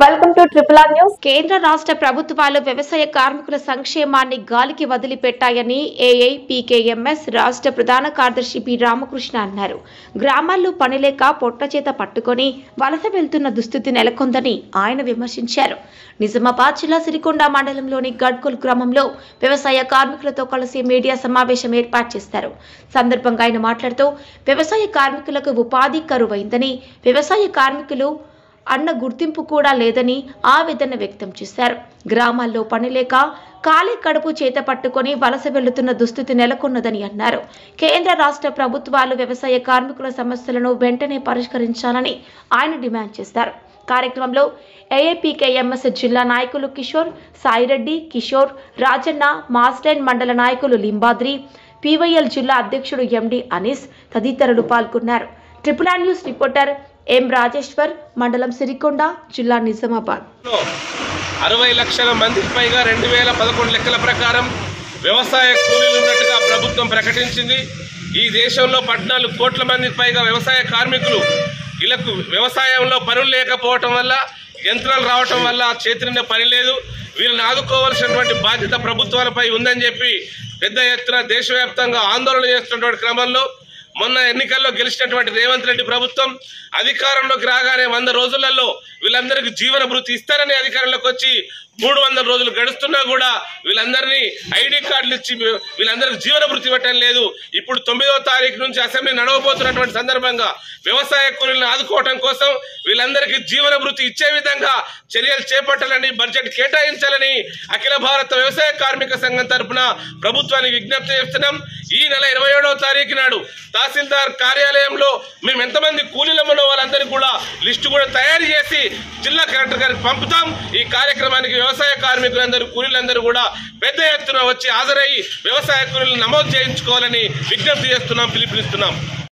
Welcome to triple R news. కేంద్ర రాష్ట్ర ప్రభుత్వాలు వ్యవసాయ కార్మికుల సంక్షేమాన్ని గాలికి వదిలిపెట్టాయని ఏఐపీకేఎంఎస్ రాష్ట్ర ప్రధాన కార్యదర్శి పి రామకృష్ణ అన్నారు. గ్రామాల్లో పనిలేక పొట్టచేత పట్టుకొని వలస వెళ్తున్న దుస్థితి నెలకొందని ఆయన విమర్శించారు. నిజామాబాద్ జిల్లా సిరికొండ మండలంలోని గడ్కోల్ గ్రామంలో వ్యవసాయ కార్మికులతో కలిసి మీడియా సమావేశం ఏర్పాటు చేశారు. సందర్భంగా ఆయన మాట్లాడుతూ వ్యవసాయ కార్మికులకు ఉపాధి కరువైందని, వ్యవసాయ కార్మికులు అన్న గుర్తింపు కూడా లేదని ఆవేదన వ్యక్తం చేశారు. గ్రామాల్లో పనిలేక ఖాళీ కడుపు చేత పట్టుకొని వలస వెళ్తున్న దుస్థితి నెలకొన్నదని అన్నారు. కేంద్ర రాష్ట్ర ప్రభుత్వాలు వ్యవసాయ కార్మికుల సమస్యలను వెంటనే పరిష్కరించాలని ఆయన డిమాండ్ చేశారు. కార్యక్రమంలో ఏఐపీకేఎంఎస్ జిల్లా నాయకులు కిషోర్, సాయిరెడ్డి, కిషోర్, రాజన్న, మాస్లైన్ మండల నాయకులు లింబాద్రి, పీవైఎల్ జిల్లా అధ్యక్షుడు ఎండి అనీస్ తదితరులు పాల్గొన్నారు. ట్రిపుల్ ఆర్ న్యూస్ రిపోర్టర్ ఎం రాజేశ్వర్, మండలం సిరికొండ, జిల్లా నిజామాబాద్. 60 లక్షల మందికి పైగా 2011 లెక్కల ప్రకారం వ్యవసాయ కూలీలు ఉన్నట్టుగా ప్రభుత్వం ప్రకటించింది. ఈ దేశంలో 14 కోట్ల మందికి పైగా వ్యవసాయ కార్మికులు వీళ్ళకు వ్యవసాయంలో పనులు లేకపోవటం వల్ల, యంత్రాలు రావటం వల్ల చేతినిండా పని లేదు. వీళ్ళని ఆదుకోవాల్సినటువంటి బాధ్యత ప్రభుత్వాలపై ఉందని చెప్పి పెద్ద ఎత్తున దేశవ్యాప్తంగా ఆందోళన చేస్తున్నటువంటి క్రమంలో మొన్న ఎన్నికల్లో గెలిచినటువంటి రేవంత్ రెడ్డి ప్రభుత్వం అధికారంలోకి రాగానే 100 రోజులలో వీళ్ళందరికీ జీవన భృతి ఇస్తారని అధికారంలోకి వచ్చి 300 రోజులు గడుస్తున్నా కూడా వీళ్ళందరినీ ఐడి కార్డులు ఇచ్చి వీళ్ళందరికీ జీవన భృతి ఇవ్వటం లేదు. ఇప్పుడు 9వ తారీఖు నుంచి అసెంబ్లీ నడవబోతున్నటువంటి సందర్భంగా వ్యవసాయ కూలీలను ఆదుకోవటం కోసం వీళ్ళందరికీ జీవన భృతి ఇచ్చే విధంగా చర్యలు చేపట్టాలని, బడ్జెట్ కేటాయించాలని అఖిల భారత వ్యవసాయ కార్మిక సంఘం తరఫున ప్రభుత్వానికి విజ్ఞప్తి చేస్తున్నాం. ఈ నెల 27వ తారీఖు నాడు తహసీల్దార్ కార్యాలయంలో మేము ఎంతమంది కూలీలమో వాళ్ళందరికీ కూడా లిస్టు కూడా తయారు చేసి జిల్లా కలెక్టర్ గారికి పంపుతాం. ఈ కార్యక్రమానికి వ్యవసాయ కార్మికులందరూ, కూలీలందరూ కూడా పెద్ద ఎత్తున వచ్చి హాజరయ్యి వ్యవసాయ కూలీలను నమోదు చేయించుకోవాలని విజ్ఞప్తి చేస్తున్నాం, పిలుపునిస్తున్నాం.